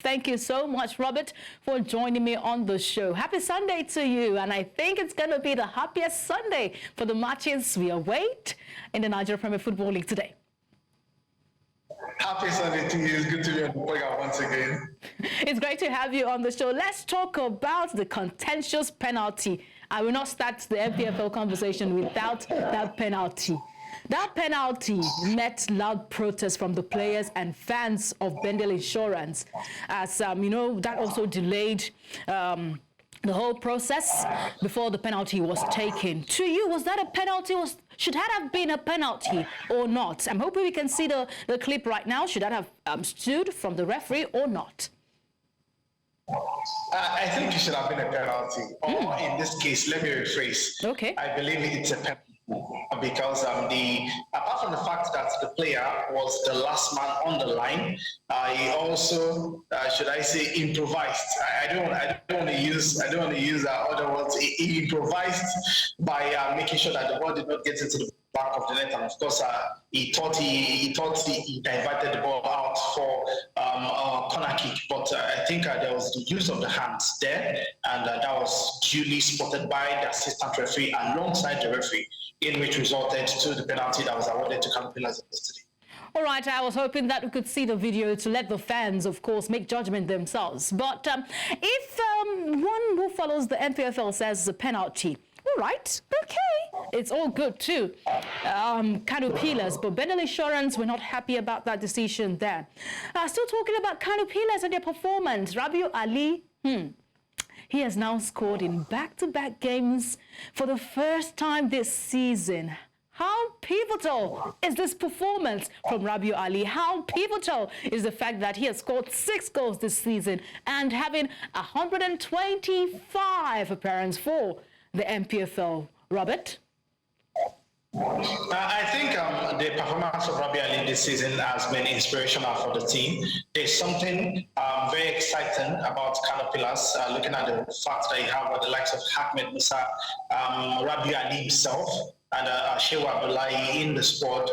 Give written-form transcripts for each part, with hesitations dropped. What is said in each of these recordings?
Thank you so much, Robert, for joining me on the show. Happy Sunday to you, and I think it's going to be the happiest Sunday for the matches we await in the Nigeria Premier Football League today. Happy Sunday to you. It's good to be on the program once again. It's great to have you on the show. Let's talk about the contentious penalty. I will not start the MPFL conversation without that penalty. That penalty met loud protests from the players and fans of Bendel Insurance, as that also delayed the whole process before the penalty was taken. To you, was that a penalty? Should that have been a penalty or not? I'm hoping we can see the clip right now. Should that have stood from the referee or not? I think it should have been a penalty. Or in this case, let me rephrase. Okay. I believe it's a penalty because apart from the fact that the player was the last man on the line, he also should I say improvised. I don't want to use other words. He improvised by making sure that the ball did not get into the back of the net, and of course he thought he diverted the ball out for a corner kick, but I think there was the use of the hands there, and that was duly spotted by the assistant referee alongside the referee, in which resulted to the penalty that was awarded to Kano Pillars yesterday. All right, I was hoping that we could see the video to let the fans, of course, make judgment themselves. But if one who follows the MPFL says it's a penalty, all right, okay, it's all good too. Kano Pillars, but Bendel Insurance were not happy about that decision there. Still talking about Kano Pillars and their performance, Rabiu Ali, he has now scored in back-to-back games for the first time this season. How pivotal is this performance from Rabiu Ali? How pivotal is the fact that he has scored 6 goals this season and having 125 appearances for the MPFL? Robert? I think the performance of Rabiu Ali this season has been inspirational for the team. There's something very exciting about Kano Pillars, looking at the fact that you have the likes of Ahmed Musa, Rabiu Ali himself, and Shehu Abdullahi in the squad.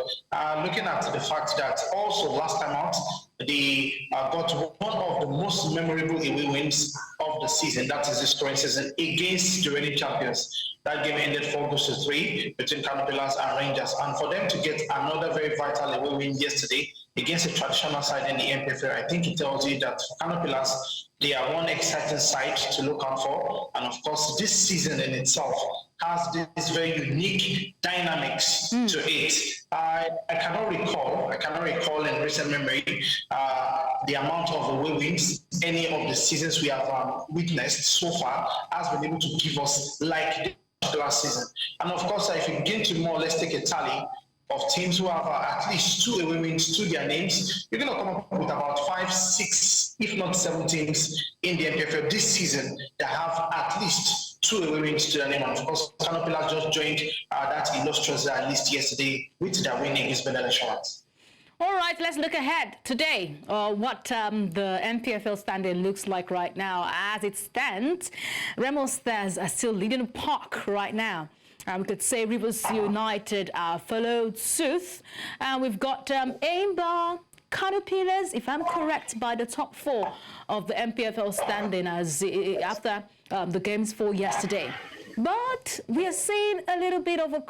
Looking at the fact that also last time out, they got one of the most memorable away wins of the season. That is this current season against the reigning champions. That game ended 4-3 between Kano Pillars and Rangers. And for them to get another very vital away win yesterday against a traditional side in the MPFL, I think it tells you that for Kano Pillars, they are one exciting side to look out for. And of course, this season in itself has this very unique dynamics to it. I cannot recall in recent memory the amount of away wins any of the seasons we have witnessed so far has been able to give us like last season. And of course, if you begin to more or less take a tally of teams who have at least 2 away wins to their names, you're going to come up with about 5, 6, if not 7 teams in the MPFL this season that have at least 2 away wins to their name. And of course, Kano Pillars just joined that illustrious list yesterday with their win against Bendel Insurance. All right, let's look ahead today. What the MPFL standing looks like right now. As it stands, Remo Stars are still leading the park right now. We could say Rivers United followed suit. We've got Aimba, Kano Pillars, if I'm correct, by the top 4 of the MPFL standing as after the games for yesterday. But we are seeing a little bit of a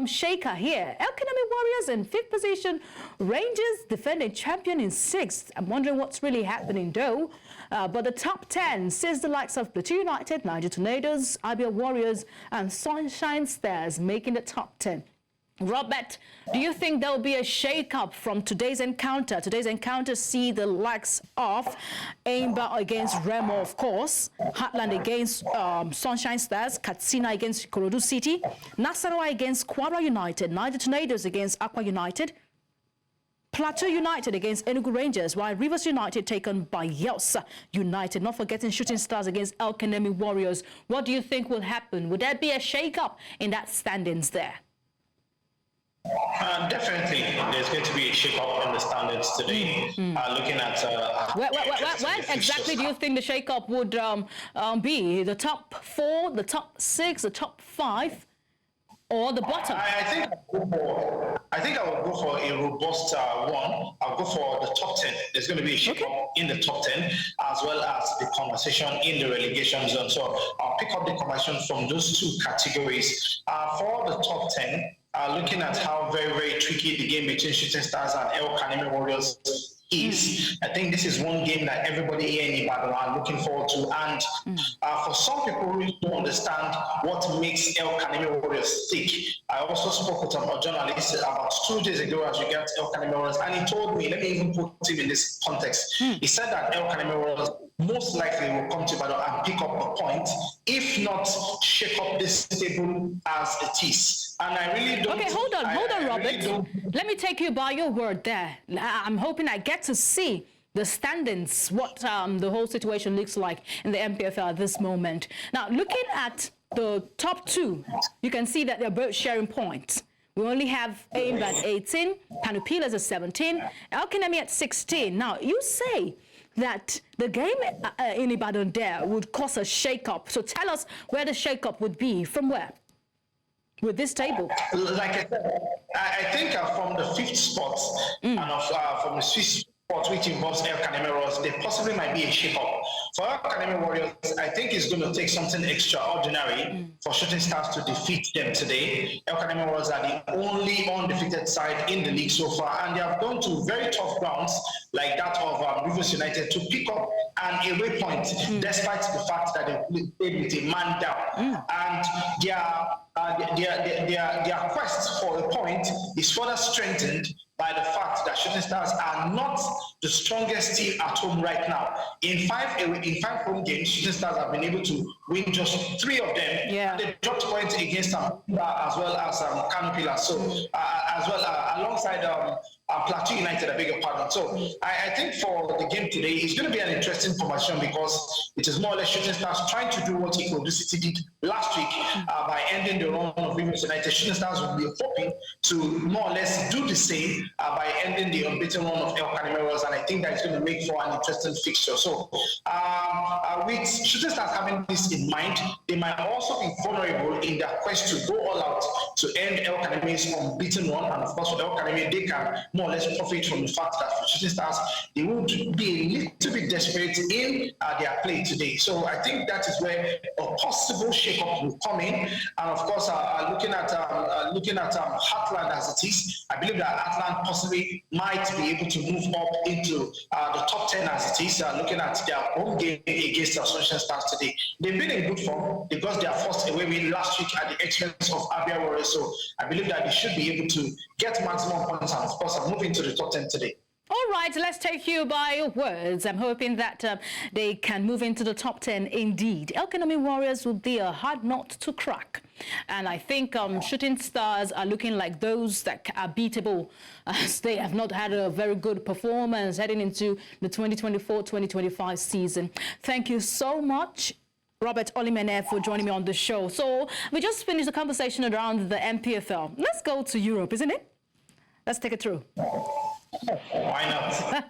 shaker here. Elkanemi Warriors in 5th position, Rangers defending champion in 6th. I'm wondering what's really happening though. But the top 10 sees the likes of Plateau United, Niger Tornadoes, Abia Warriors, and Sunshine Stars making the top 10. Robert, do you think there will be a shake-up from today's encounter? Today's encounter see the likes of Aimba against Remo, of course, Heartland against Sunshine Stars, Katsina against Ikorodu City, Nasarawa against Kwara United, Niger Tornadoes against Aqua United, Plateau United against Enugu Rangers, while Rivers United taken by Yelsa United. Not forgetting Shooting Stars against Elkanemi Warriors. What do you think will happen? Would there be a shake-up in that standings there? Definitely, there's going to be a shake-up in the standings today. Looking at what exactly do you think the shake-up would be? The top 4, the top 6, the top 5, or the bottom? I think I will go for a robust one. I'll go for the top 10. There's going to be a shake-up in the top 10, as well as the conversation in the relegation zone. So I'll pick up the conversation from those two categories. For the top 10, looking at how very, very tricky the game between Shooting Stars and El Kaneme Warriors is, I think this is one game that everybody here in Ibadan are looking forward to. And for some people who really don't understand what makes El Kaneme Warriors tick, I also spoke with a journalist about 2 days ago as regards El Kaneme Warriors, and he told me, let me even put him in this context. He said that El Kaneme Warriors most likely will come to Ibadan and pick up a point, if not shake up this table as it is. And I really don't... Okay, hold on, Robert. Really let me take you by your word there. I'm hoping I get to see the standings, what the whole situation looks like in the MPFL at this moment. Now, looking at the top two, you can see that they're both sharing points. We only have AIM at 18, Kano Pillars at 17, El Kaneme at 16. Now, you say that the game in Ibadan there would cause a shake-up. So tell us where the shake-up would be. From where? With this table? Like I said, I think from the fifth spot and from the sixth spot, which involves El Kaneme Warriors, there possibly might be a shake-up. For El Kaneme Warriors, I think it's going to take something extraordinary for Shooting Stars to defeat them today. El Kaneme Warriors are the only undefeated side in the league so far, and they have gone to very tough grounds like that of Rivers United to pick up an away point, despite the fact that they played with a man down. And their quest for a point is further strengthened by the fact that Shooting Stars are not the strongest team at home right now. In five home games, Shooting Stars have been able to win just 3 of them. And they dropped points against as well as Kano Pillars. So as well alongside Plateau United, I beg your pardon. So I think for the game today, it's going to be an interesting formation because it is more or less Shooting Stars trying to do what Ikorodu City did last week by ending the run of Rivers United. Shooting Stars will be hoping to more or less do the same by ending the unbeaten run of El Kaneme Warriors, and I think that is going to make for an interesting fixture. So with Shooting Stars having this in mind, they might also be vulnerable in their quest to go all out to end El Kaneme's unbeaten run, and of course for El Kaneme, they can more or less profit from the fact that for Shooting Stars, they would be a little bit desperate in their play today. So I think that is where a possible shake-up will come in. And of course, looking at Heartland as it is, I believe that Heartland possibly might be able to move up into the top 10 as it is, looking at their home game against the Sunshine Stars today. They've been in good form. They got their first away win last week at the expense of Abia Warriors. So I believe that they should be able to get maximum points and of course move into the top 10 today. All right, let's take you by your words. I'm hoping that they can move into the top 10 indeed. El Kaneme Warriors will be a hard nut to crack. And I think Shooting Stars are looking like those that are beatable, as they have not had a very good performance heading into the 2024-2025 season. Thank you so much, Robert Olimene, for joining me on the show. So we just finished the conversation around the MPFL. Let's go to Europe, isn't it? Let's take it through. Why not?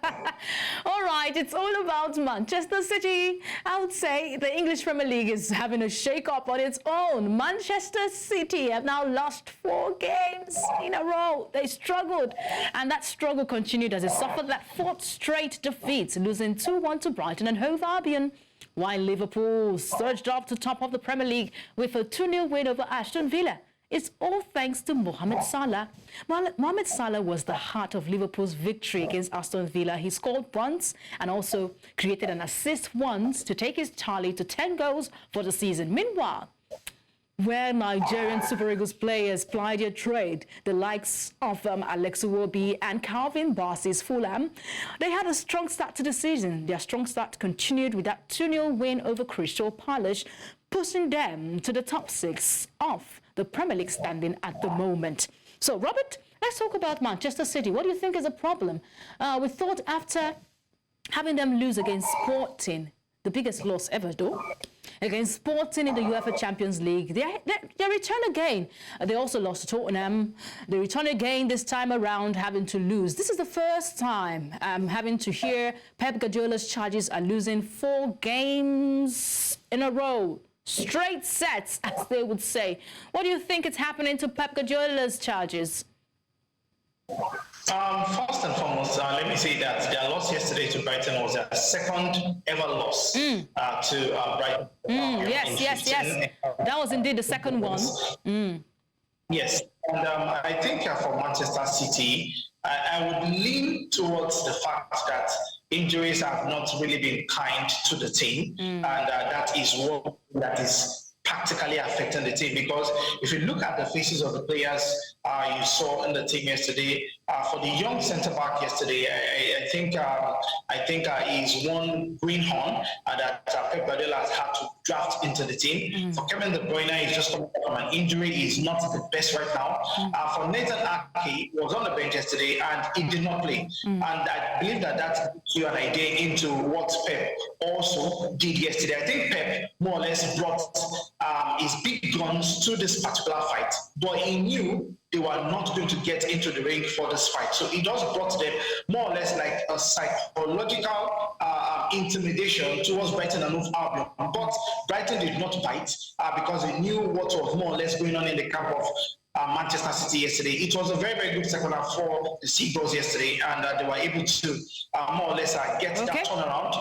All right, it's all about Manchester City. I would say the English Premier League is having a shake-up on its own. Manchester City have now lost 4 games in a row. They struggled, and that struggle continued as they suffered that 4th straight defeat, losing 2-1 to Brighton and Hove Albion, while Liverpool surged up to top of the Premier League with a 2-0 win over Aston Villa. It's all thanks to Mohamed Salah. Mohamed Salah was the heart of Liverpool's victory against Aston Villa. He scored once and also created an assist once to take his tally to 10 goals for the season. Meanwhile, where Nigerian Super Eagles players plied their trade, the likes of Alex Iwobi and Calvin Bassey's Fulham, they had a strong start to the season. Their strong start continued with that 2-0 win over Crystal Palace, pushing them to the top 6 of the Premier League standing at the moment. So, Robert, let's talk about Manchester City. What do you think is a problem? We thought after having them lose against Sporting, the biggest loss ever though, against Sporting in the UEFA Champions League, they return again. They also lost to Tottenham. They return again this time around, having to lose. This is the first time having to hear Pep Guardiola's charges are losing 4 games in a row straight sets, as they would say. What do you think is happening to Pep Guardiola's charges? First and foremost, let me say that their loss yesterday to Brighton was their second ever loss to Brighton. Yes. That was indeed the second one. Yes, and I think for Manchester City, I would lean towards the fact that injuries have not really been kind to the team, and that is what that is practically affecting the team, because if you look at the faces of the players you saw in the team yesterday, for the young centre-back yesterday, I think is one greenhorn that Pep Guardiola has had to draft into the team. For Kevin De Bruyne, he's just coming from an injury. He's not the best right now. For Nathan Ake, was on the bench yesterday and he did not play. And I believe that gives you an idea into what Pep also did yesterday. I think Pep more or less brought his big guns to this particular fight, but he knew they were not going to get into the ring for this fight. So he just brought them more or less like a psychological intimidation towards Brighton and Hove Albion. But Brighton did not bite because they knew what was more or less going on in the camp of Manchester City yesterday. It was a very, very good second half for the Seagulls yesterday, and they were able to more or less get that turnaround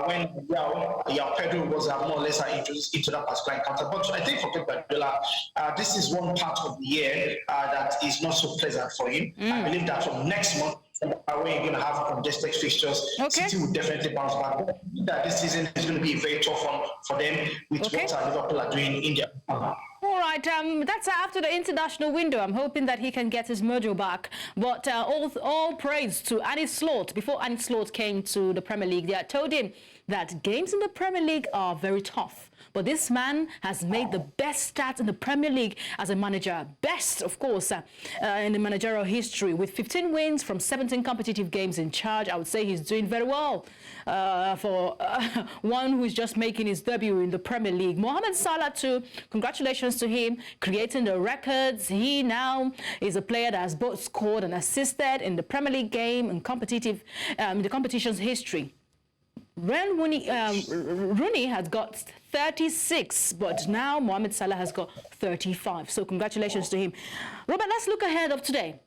when Pedro was more or less introduced into that particular encounter. But I think for Pep Guardiola, this is one part of the year that is not so pleasant for him. I believe that from next month, when you're going to have congested fixtures, City will definitely bounce back. That this season is going to be a very tough one for them with what Liverpool are doing in their All right, that's after the international window. I'm hoping that he can get his mojo back. But all praise to Arne Slot. Before Arne Slot came to the Premier League, they had told him that games in the Premier League are very tough. But this man has made the best stats in the Premier League as a manager. Best, of course, in the managerial history. With 15 wins from 17 competitive games in charge, I would say he's doing very well for one who is just making his debut in the Premier League. Mohamed Salah, too, congratulations to him, creating the records. He now is a player that has both scored and assisted in the Premier League game and competitive, the competition's history. Rooney has got 36, but now Mohamed Salah has got 35. So congratulations to him. Robert, let's look ahead of today.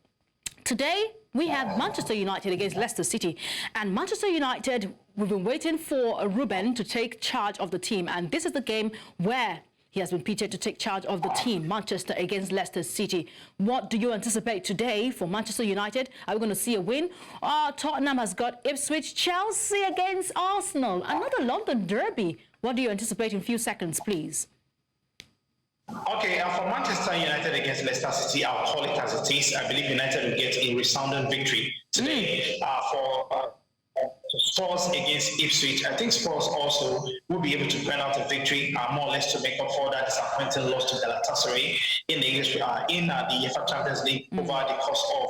Today, we have Manchester United against Leicester City. And Manchester United, we've been waiting for Ruben to take charge of the team. And this is the game where he has been pitched to take charge of the team, Manchester against Leicester City. What do you anticipate today for Manchester United? Are we going to see a win? Tottenham has got Ipswich, Chelsea against Arsenal. Another London derby. What do you anticipate in a few seconds, please? Okay, for Manchester United against Leicester City, I'll call it as it is. I believe United will get a resounding victory today. For Spurs against Ipswich, I think Spurs also will be able to bring out a victory, more or less to make up for that disappointing loss to Galatasaray in the English, in the UEFA Champions League over the course of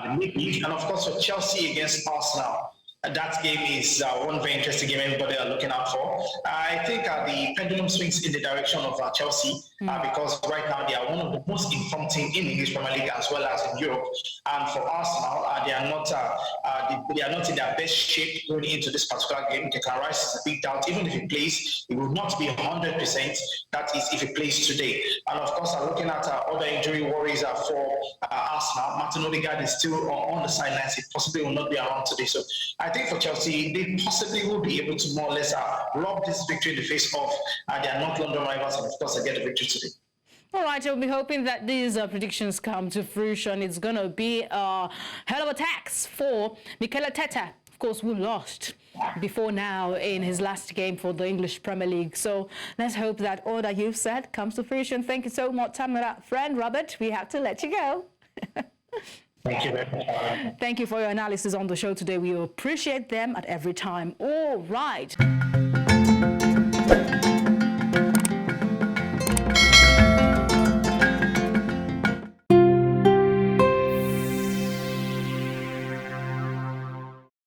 the league. And of course, for Chelsea against Arsenal, that game is one very interesting game everybody are looking out for. I think the pendulum swings in the direction of Chelsea because right now they are one of the most informed teams in the English Premier League as well as in Europe. And for Arsenal, they are not in their best shape going into this particular game. Declan Rice is a big doubt. Even if he plays, it will not be 100%. That is if he plays today. And of course, I'm looking at other injury worries for Arsenal. Martin Odegaard is still on the sidelines. He possibly will not be around today. So I think for Chelsea, they possibly will be able to more or less rob this victory in the face of their North London rivals, and of course, they get the victory today. All right, I'll be hoping that these predictions come to fruition. It's going to be a hell of a tax for Mikel Arteta, of course, who lost before now in his last game for the English Premier League. So let's hope that all that you've said comes to fruition. Thank you so much, friend Robert. We have to let you go. Thank you very much. Thank you for your analysis on the show today. We appreciate them at every time. All right.